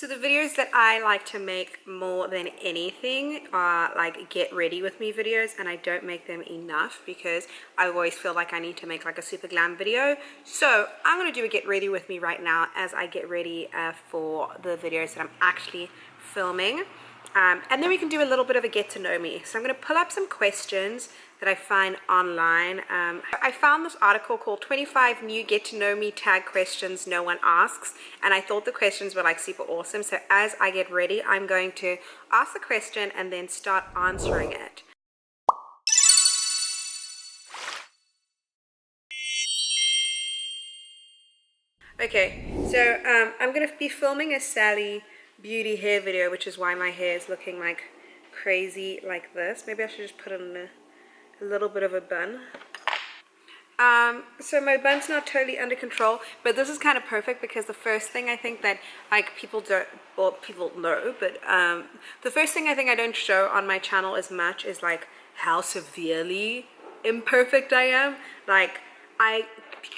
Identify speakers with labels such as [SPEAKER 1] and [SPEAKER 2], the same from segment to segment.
[SPEAKER 1] So the videos that I like to make more than anything are like get ready with me videos, and I don't make them enough because I always feel like I need to make like a super glam video. So I'm going to do a get ready with me right now as I get ready for the videos that I'm actually filming. And then we can do a little bit of a get to know me. So I'm going to pull up some questions that I find online. I found this article called 25 New Get to Know Me Tag Questions No One Asks, and I thought the questions were like super awesome. So as I get ready, I'm going to ask the question and then start answering it. Okay, so I'm going to be filming a Sally beauty hair video, which is why my hair is looking like crazy like this. Maybe I should just put it in a little bit of a bun. So my bun's not totally under control, but this is kind of perfect because the first thing I think that like people don't, well, people know, but the first thing I think I don't show on my channel as much is like how severely imperfect I am. Like I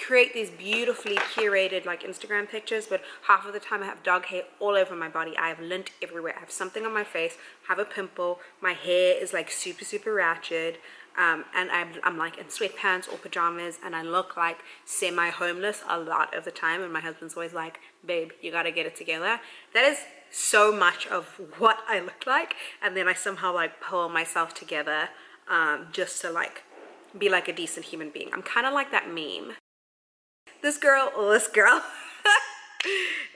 [SPEAKER 1] create these beautifully curated like Instagram pictures, but half of the time I have dog hair all over my body. I have lint everywhere. I have something on my face, have a pimple, my hair is like super ratchet. And I'm like in sweatpants or pajamas, and I look like semi-homeless a lot of the time, and my husband's always like, babe, you gotta get it together. That is so much of what I look like, and then I somehow like pull myself together just to like be like a decent human being. I'm kind of like that meme. This girl.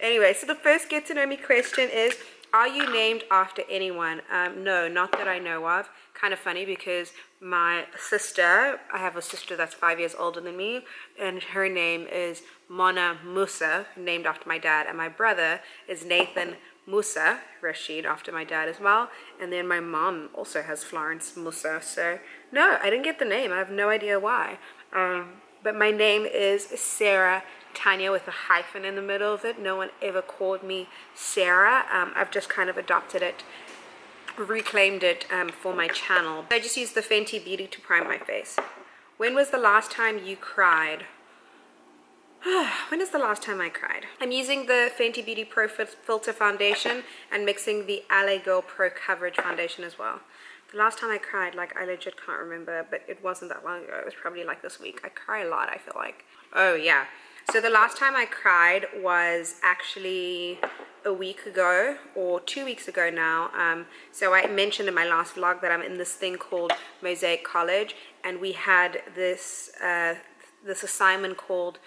[SPEAKER 1] Anyway, so the first get to know me question is, are you named after anyone? No, not that I know of. Kind of funny because my sister, I have a sister that's 5 years older than me, and her name is Mona Musa, named after my dad, and my brother is Nathan Musa Rashid, after my dad as well, and then my mom also has Florence Musa. So no, I didn't get the name. I have no idea why. But my name is Sarah Tanya with a hyphen in the middle of it. No one ever called me Sarah. I've just kind of adopted it, reclaimed it for my channel. I just used the Fenty Beauty to prime my face. When was the last time you cried? When is the last time I cried? I'm using the Fenty Beauty Pro Filter Foundation and mixing the LA Girl Pro Coverage Foundation as well. The last time I cried, like I legit can't remember, but it wasn't that long ago. It was probably like this week. I cry a lot, I feel like. Oh yeah. So the last time I cried was actually a week ago or 2 weeks ago now. So I mentioned in my last vlog that I'm in this thing called Mosaic College, and we had this this assignment called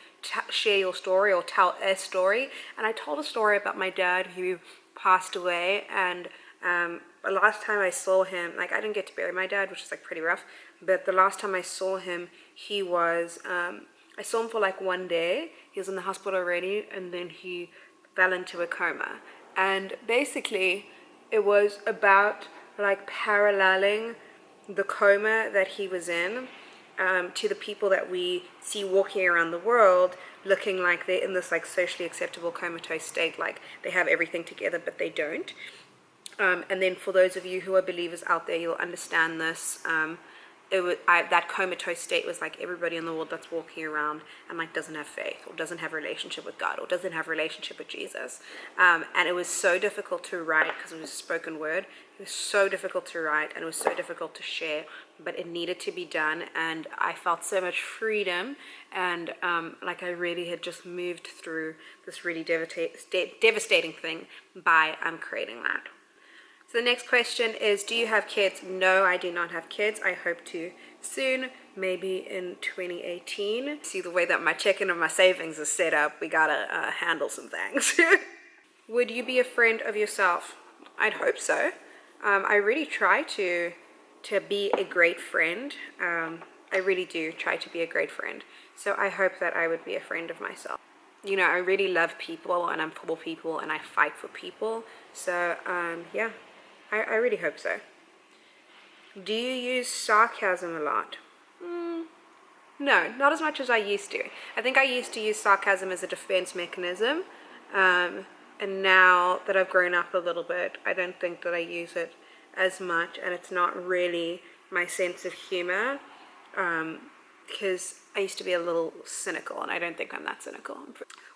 [SPEAKER 1] Share Your Story or Tell a Story, and I told a story about my dad who passed away, and the last time I saw him, like I didn't get to bury my dad, which is like pretty rough, but the last time I saw him, he was I saw him for like 1 day. He was in the hospital already, and then he fell into a coma. And basically, it was about like paralleling the coma that he was in to the people that we see walking around the world looking like they're in this like socially acceptable comatose state, like they have everything together, but they don't. And then for those of you who are believers out there, you'll understand this. That comatose state was like everybody in the world that's walking around and like doesn't have faith or doesn't have a relationship with God or doesn't have a relationship with Jesus. And it was so difficult to write because it was a spoken word. It was so difficult to write and it was so difficult to share, but it needed to be done. And I felt so much freedom, and like I really had just moved through this really devastating thing by creating that. So the next question is, do you have kids? No, I do not have kids. I hope to soon, maybe in 2018. See the way that my checking and my savings is set up, we gotta handle some things. Would you be a friend of yourself? I'd hope so. I really try to be a great friend. I really do try to be a great friend. So I hope that I would be a friend of myself. You know, I really love people, and I'm for people, and I fight for people. So yeah. I really hope so. Do you use sarcasm a lot? No, not as much as I used to. I think I used to use sarcasm as a defense mechanism. And now that I've grown up a little bit, I don't think that I use it as much. And it's not really my sense of humor. Because I used to be a little cynical, and I don't think I'm that cynical.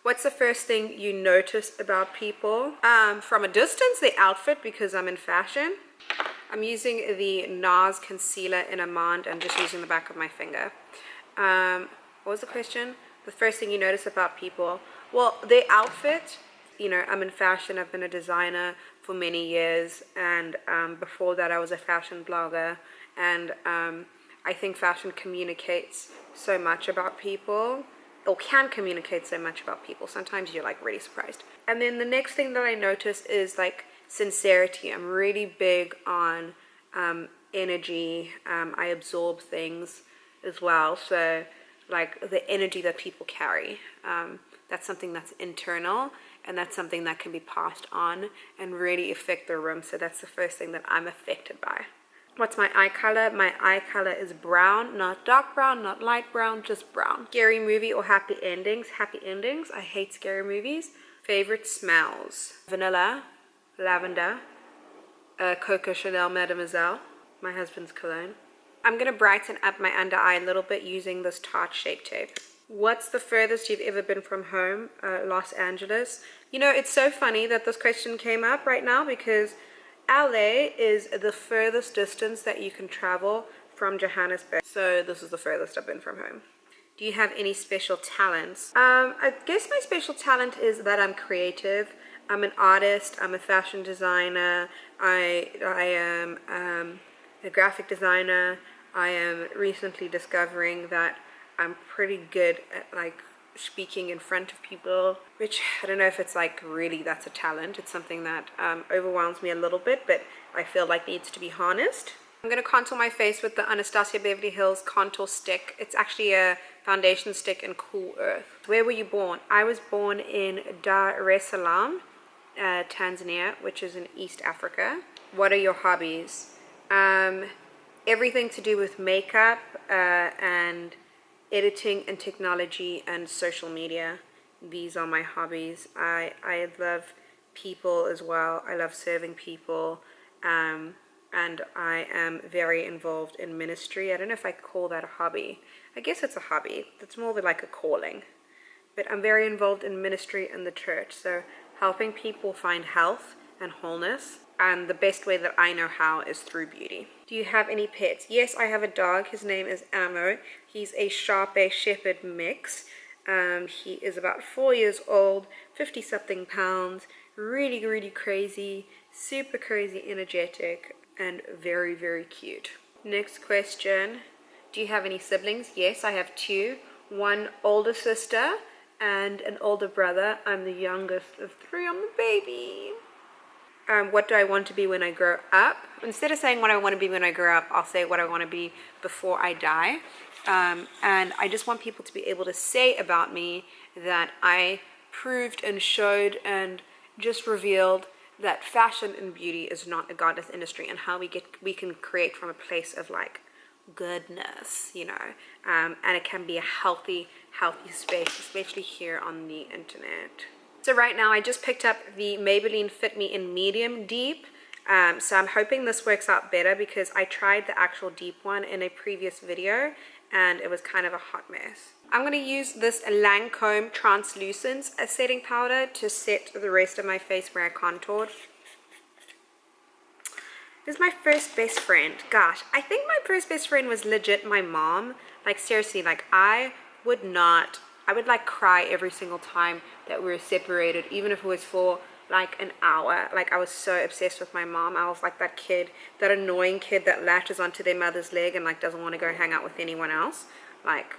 [SPEAKER 1] What's the first thing you notice about people? From a distance, the outfit, because I'm in fashion. I'm using the NARS concealer in Amand and just using the back of my finger. What was the question? The first thing you notice about people? Well, their outfit. You know, I'm in fashion. I've been a designer for many years, and before that I was a fashion blogger, and I think fashion communicates so much about people, or can communicate so much about people. Sometimes you're like really surprised. And then the next thing that I notice is like sincerity. I'm really big on energy. I absorb things as well, so like the energy that people carry, that's something that's internal, and that's something that can be passed on and really affect the room. So that's the first thing that I'm affected by. What's my eye color? My eye color is brown, not dark brown, not light brown, just brown. Scary movie or happy endings? Happy endings. I hate scary movies. Favorite smells? Vanilla, lavender, Coco Chanel Mademoiselle, my husband's cologne. I'm going to brighten up my under eye a little bit using this Tarte Shape Tape. What's the furthest you've ever been from home? Los Angeles. You know, it's so funny that this question came up right now, because LA is the furthest distance that you can travel from Johannesburg. So this is the furthest I've been from home. Do you have any special talents? I guess my special talent is that I'm creative. I'm an artist. I'm a fashion designer. I am a graphic designer. I am recently discovering that I'm pretty good at like speaking in front of people, which I don't know if it's like really that's a talent. It's something that overwhelms me a little bit, but I feel like needs to be harnessed. I'm going to contour my face with the Anastasia Beverly Hills contour stick. It's actually a foundation stick in Cool Earth. Where were you born? I was born in Dar es Salaam, Tanzania, which is in East Africa. What are your hobbies? Everything to do with makeup and editing and technology and social media. These are my hobbies. I love people as well. I love serving people, and I am very involved in ministry. I don't know if I call that a hobby. I guess it's a hobby. It's more like a calling. But I'm very involved in ministry and the church, so helping people find health and wholeness. And the best way that I know how is through beauty. Do you have any pets? Yes, I have a dog. His name is Ammo. He's a Sharpei Shepherd mix. He is about 4 years old, 50-something pounds, really, really crazy, super crazy, energetic, and very, very cute. Next question. Do you have any siblings? Yes, I have 2. One older sister and an older brother. I'm the youngest of 3. I'm the baby. What do I want to be when I grow up? Instead of saying what I want to be when I grow up, I'll say what I want to be before I die. And I just want people to be able to say about me that I proved and showed and just revealed that fashion and beauty is not a godless industry, and how we can create from a place of like goodness, you know, and it can be a healthy space, especially here on the internet. So right now I just picked up the Maybelline Fit Me in Medium Deep. So I'm hoping this works out better, because I tried the actual deep one in a previous video and it was kind of a hot mess. I'm going to use this Lancome Translucent setting powder to set the rest of my face where I contoured. This is my first best friend. Gosh, I think my first best friend was legit my mom. Like seriously, like I would like cry every single time that we were separated, even if it was for like an hour. Like I was so obsessed with my mom. I was like that kid, that annoying kid that latches onto their mother's leg and like doesn't want to go hang out with anyone else, like,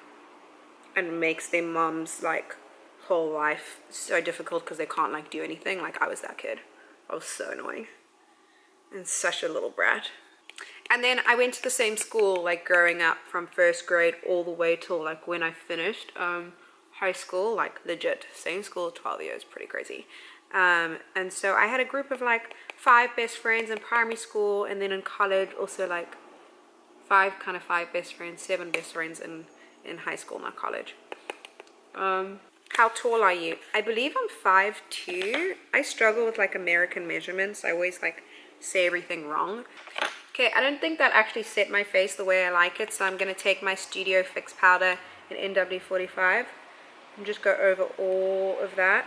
[SPEAKER 1] and makes their mom's like whole life so difficult because they can't like do anything. Like I was that kid. I was so annoying and such a little brat. And then I went to the same school like growing up, from first grade all the way till like when I finished high school, like legit same school, 12 years, pretty crazy. And so I had a group of like 5 best friends in primary school, and then in college also like 5 best friends, 7 best friends in high school, not college. How tall are you? I believe I'm 5'2". I struggle with like American measurements. I always like say everything wrong. Okay, I don't think that actually set my face the way I like it, so I'm going to take my Studio Fix powder in NW45 and just go over all of that.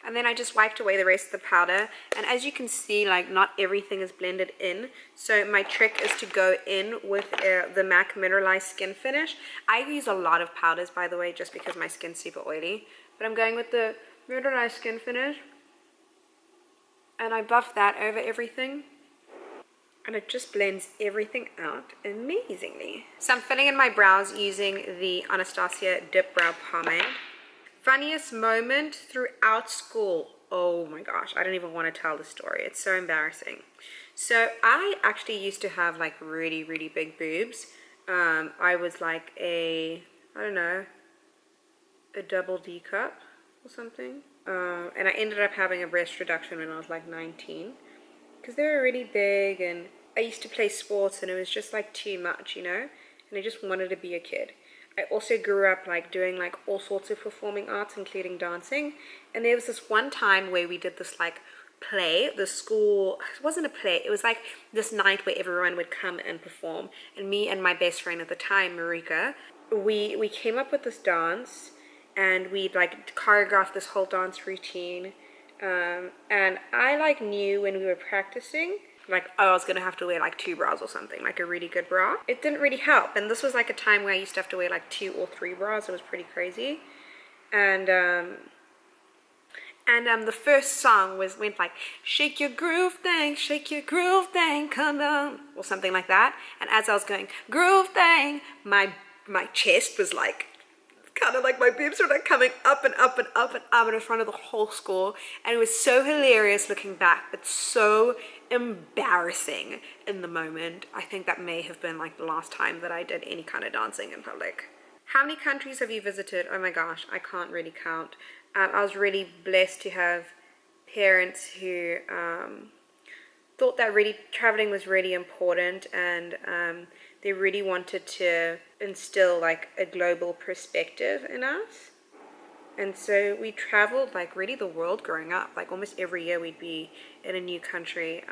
[SPEAKER 1] And then I just wiped away the rest of the powder. And as you can see, like not everything is blended in. So my trick is to go in with the MAC Mineralized Skin Finish. I use a lot of powders, by the way, just because my skin's super oily. But I'm going with the Mineralized Skin Finish. And I buff that over everything. And it just blends everything out amazingly. So I'm filling in my brows using the Anastasia Dip Brow Pomade. Funniest moment throughout school. Oh my gosh, I don't even want to tell the story. It's so embarrassing. So I actually used to have like really, really big boobs. I was like I don't know, a double D cup or something. And I ended up having a breast reduction when I was like 19. Because they were really big, and I used to play sports, and it was just like too much, you know? And I just wanted to be a kid. I also grew up like doing like all sorts of performing arts, including dancing. And there was this one time where we did this like play, the school, it wasn't a play, it was like this night where everyone would come and perform. And me and my best friend at the time, Marika, we came up with this dance, and we like choreographed this whole dance routine. And I like knew when we were practicing, like, oh, I was gonna have to wear like 2 bras or something, like a really good bra. It didn't really help, and this was like a time where I used to have to wear like 2 or 3 bras. It was pretty crazy. And the first song went like, shake your groove thing, come on, or something like that. And as I was going groove thing, my chest was like, kind of like my boobs were like coming up and up and up and up in front of the whole school. And it was so hilarious looking back, but so embarrassing in the moment. I think that may have been like the last time that I did any kind of dancing in public. How many countries have you visited? Oh my gosh, I can't really count. I was really blessed to have parents who thought that really traveling was really important, and they really wanted to instill like a global perspective in us. And so we traveled like really the world growing up. Like almost every year we'd be in a new country.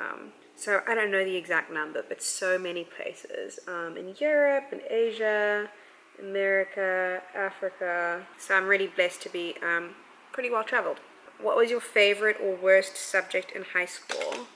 [SPEAKER 1] So I don't know the exact number, but so many places in Europe, in Asia, America, Africa. So I'm really blessed to be pretty well traveled. What was your favorite or worst subject in high school?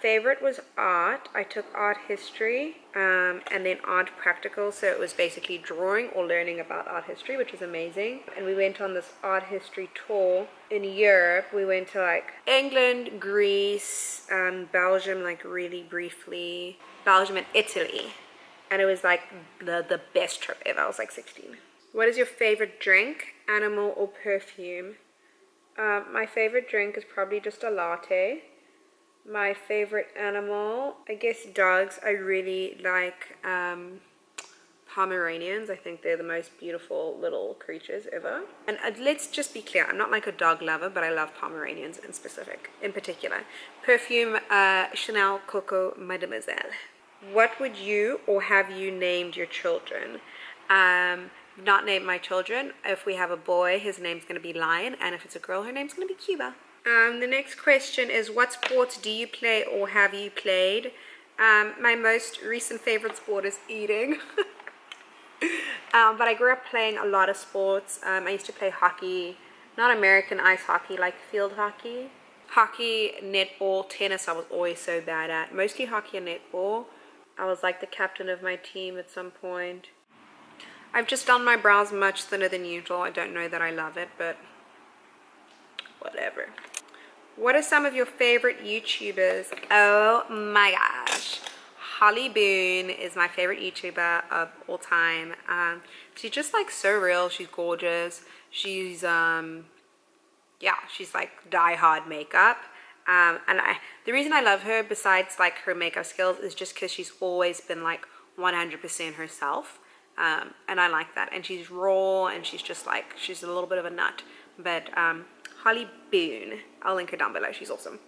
[SPEAKER 1] Favorite was art. I took art history and then art practical, so it was basically drawing or learning about art history, which was amazing. And we went on this art history tour in Europe. We went to like England, Greece, Belgium, like really briefly, Belgium and Italy, and it was like the best trip ever. I was like 16. What is your favorite drink, animal or perfume? My favorite drink is probably just a latte. My favorite animal, I guess dogs. I really like Pomeranians. I think they're the most beautiful little creatures ever. And let's just be clear, I'm not like a dog lover, but I love Pomeranians in particular. Perfume, Chanel Coco Mademoiselle. What would you or have you named your children? Not named my children. If we have a boy, his name's going to be Lion, and if it's a girl, her name's going to be Cuba. The next question is, what sports do you play or have you played? My most recent favorite sport is eating. But I grew up playing a lot of sports. I used to play hockey, not American ice hockey, like field hockey. Hockey, netball, tennis I was always so bad at. Mostly hockey and netball. I was like the captain of my team at some point. I've just done my brows much thinner than usual. I don't know that I love it, but whatever. What are some of your favorite YouTubers? Oh my gosh. Holly Boone is my favorite YouTuber of all time. She's just like so real. She's gorgeous. She's she's like die-hard makeup. The reason I love her, besides like her makeup skills, is just because she's always been like 100% herself. And I like that. And she's raw, and she's just like, she's a little bit of a nut. But Holly Boone, I'll link her down below. She's awesome.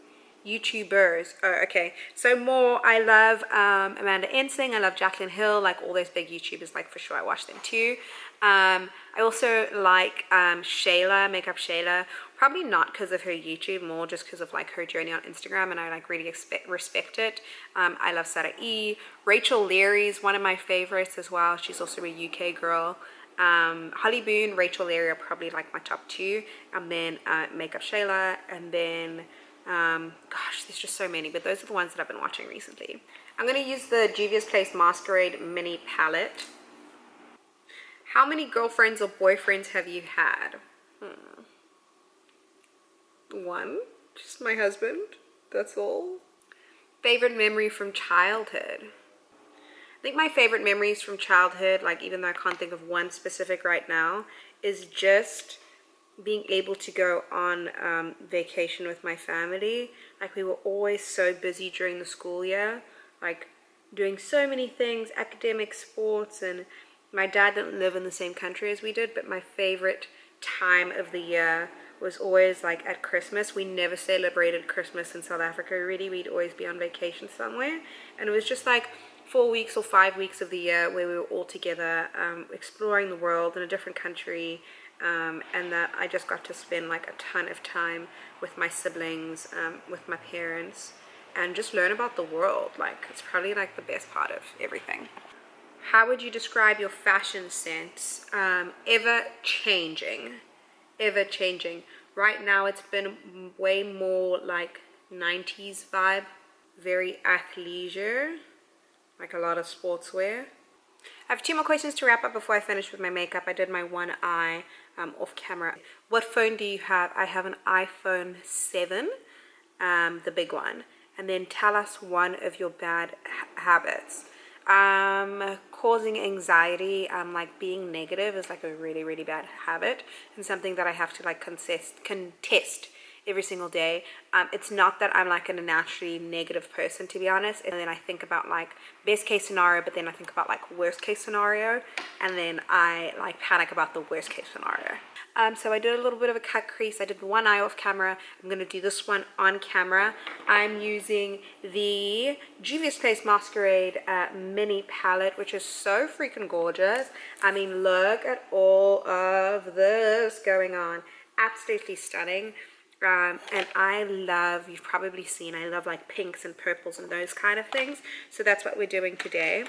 [SPEAKER 1] YouTubers. Oh, okay. So more, I love Amanda Ensing. I love Jaclyn Hill, like all those big YouTubers, like for sure I watch them too. I also like Shayla, Makeup Shayla. Probably not because of her YouTube, more just because of like her journey on Instagram, and I like really respect it. I love Sarah E. Rachel Leary is one of my favorites as well. She's also a UK girl. Holly Boone, Rachel Leary are probably like my top two, and then Makeup Shayla, and then gosh, there's just so many, but those are the ones that I've been watching recently. I'm going to use the Juvia's Place Masquerade Mini Palette. How many girlfriends or boyfriends have you had? One, just my husband, that's all. Favorite memory from childhood? I think my favorite memories from childhood, like even though I can't think of one specific right now, is just being able to go on vacation with my family. Like we were always so busy during the school year, like doing so many things, academic, sports, and my dad didn't live in the same country as we did, but my favorite time of the year was always like at Christmas. We never celebrated Christmas in South Africa really. We'd always be on vacation somewhere, and it was just like 4 weeks or 5 weeks of the year where we were all together exploring the world in a different country, and that I just got to spend like a ton of time with my siblings, with my parents, and just learn about the world. Like it's probably like the best part of everything. How would you describe your fashion sense? Ever changing. Right now it's been way more like 90s vibe, very athleisure, like a lot of sportswear. I have 2 more questions to wrap up before I finish with my makeup. I did my one eye off camera. What phone do you have? I have an iPhone 7, the big one. And then tell us one of your bad habits. Causing anxiety, like being negative is like a really, really bad habit, and something that I have to like contest every single day. It's not that I'm like a naturally negative person, to be honest, and then I think about like best case scenario, but then I think about like worst case scenario, and then I like panic about the worst case scenario. So I did a little bit of a cut crease. I did one eye off camera. I'm going to do this one on camera. I'm using the Juvia's Place Masquerade Mini Palette, which is so freaking gorgeous. I mean, look at all of this going on. Absolutely stunning. And I love, you've probably seen, I love like pinks and purples and those kind of things. So that's what we're doing today.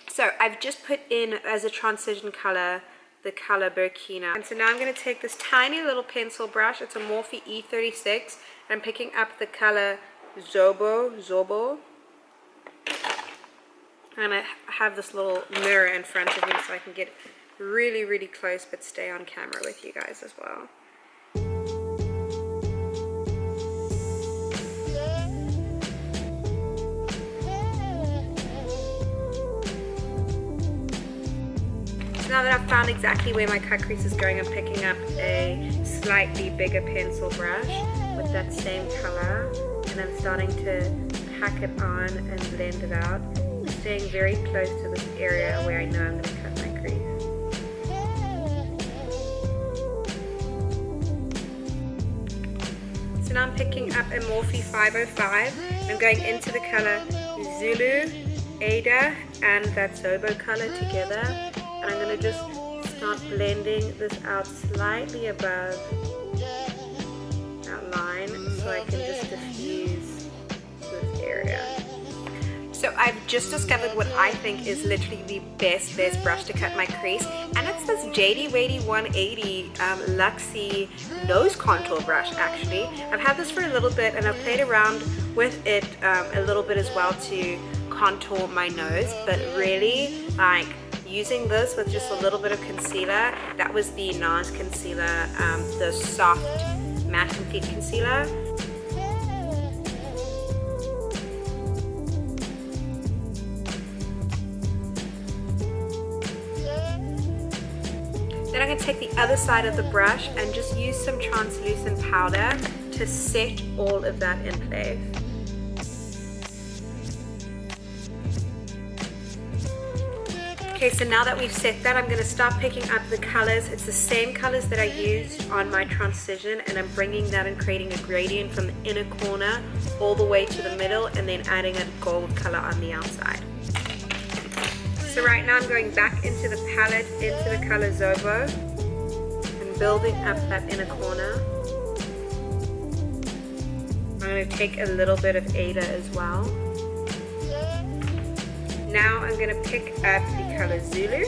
[SPEAKER 1] So I've just put in as a transition color the color Burkina. And so now I'm going to take this tiny little pencil brush. It's a Morphe E36. I'm picking up the color Zobo. And I have this little mirror in front of me so I can get really, really close but stay on camera with you guys as well. Now that I've found exactly where my cut crease is going, I'm picking up a slightly bigger pencil brush with that same color, and I'm starting to pack it on and blend it out, staying very close to this area where I know I'm going to cut my crease. So now I'm picking up a Morphe 505. I'm going into the color Zulu, Ada, and that Zobo color together. And I'm going to just start blending this out slightly above that line so I can just diffuse this area. So I've just discovered what I think is literally the best brush to cut my crease, and it's this JD Wadey 180 Luxie nose contour brush. Actually, I've had this for a little bit and I've played around with it a little bit as well to contour my nose, but really like using this with just a little bit of concealer. That was the NARS concealer, the soft matte complete concealer. Then I'm going to take the other side of the brush and just use some translucent powder to set all of that in place. Okay, so now that we've set that, I'm going to start picking up the colors. It's the same colors that I used on my transition, and I'm bringing that and creating a gradient from the inner corner all the way to the middle, and then adding a gold color on the outside. So right now I'm going back into the palette, into the color Zobo, and building up that inner corner. I'm going to take a little bit of Ada as well. Now I'm going to pick up the color Zulu,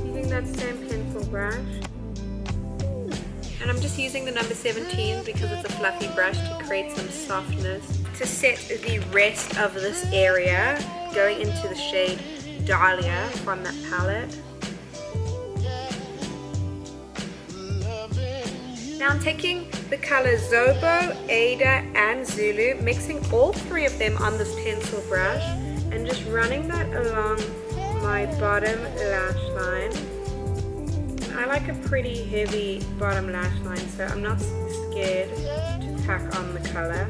[SPEAKER 1] using that same pencil brush. And I'm just using the number 17 because it's a fluffy brush to create some softness. To set the rest of this area, going into the shade Dahlia from that palette. Now I'm taking the color Zobo, Ada, and Zulu, mixing all three of them on this pencil brush, and just running that along my bottom lash line. I like a pretty heavy bottom lash line, so I'm not scared to pack on the color.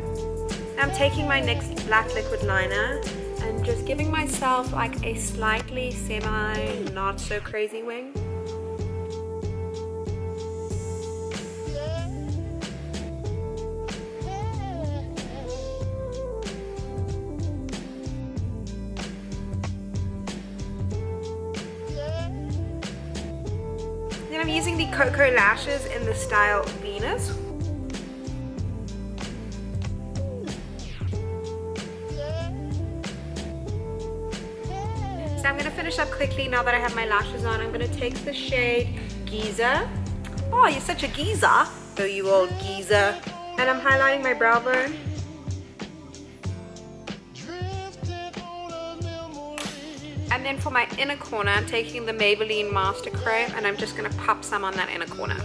[SPEAKER 1] I'm taking my NYX black liquid liner and just giving myself like a slightly semi not so crazy wing. Then I'm using the Cocoa lashes in the style Venus. So I'm going to finish up quickly now that I have my lashes on. I'm going to take the shade Giza. Oh, you're such a geezer. Oh, you old geezer. And I'm highlighting my brow bone. And then for my inner corner, I'm taking the Maybelline Master Chrome and I'm just going to pop some on that inner corner.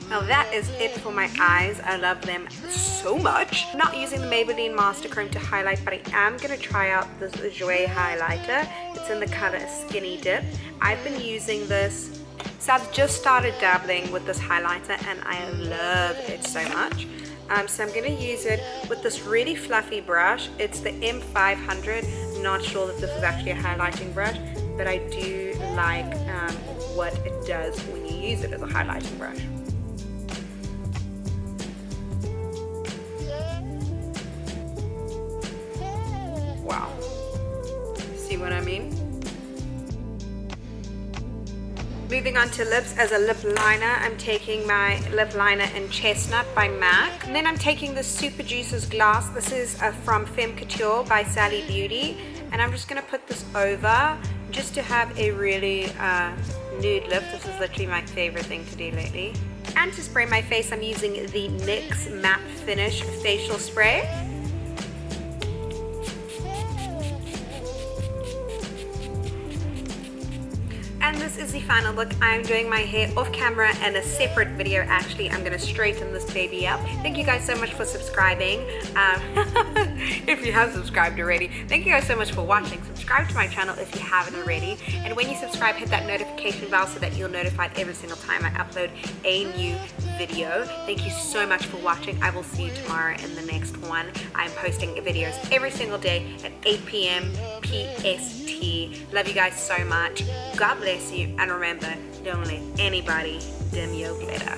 [SPEAKER 1] Now that is it for my eyes. I love them so much. I'm not using the Maybelline Master Chrome to highlight, but I am going to try out this Jouer highlighter. It's in the color Skinny Dip. I've been using this, so I've just started dabbling with this highlighter and I love it so much. So I'm going to use it with this really fluffy brush. It's the M500. I'm not sure that this is actually a highlighting brush, but I do like what it does when you use it as a highlighting brush. Wow. See what I mean? Moving on to lips, as a lip liner, I'm taking my lip liner in Chestnut by MAC. And then I'm taking the Super Juices Glass. This is from Femme Couture by Sally Beauty. And I'm just going to put this over just to have a really nude lip. This is literally my favorite thing to do lately. And to spray my face, I'm using the NYX Matte Finish Facial Spray. And this is the final look. I'm doing my hair off camera and a separate video. Actually, I'm going to straighten this baby up. Thank you guys so much for subscribing. If you have subscribed already. Thank you guys so much for watching. Subscribe to my channel if you haven't already. And when you subscribe, hit that notification bell so that you'll notified every single time I upload a new video. Thank you so much for watching. I will see you tomorrow in the next one. I'm posting videos every single day at 8 p.m. PST. Love you guys so much. God bless you, and remember, don't let anybody dim your glitter.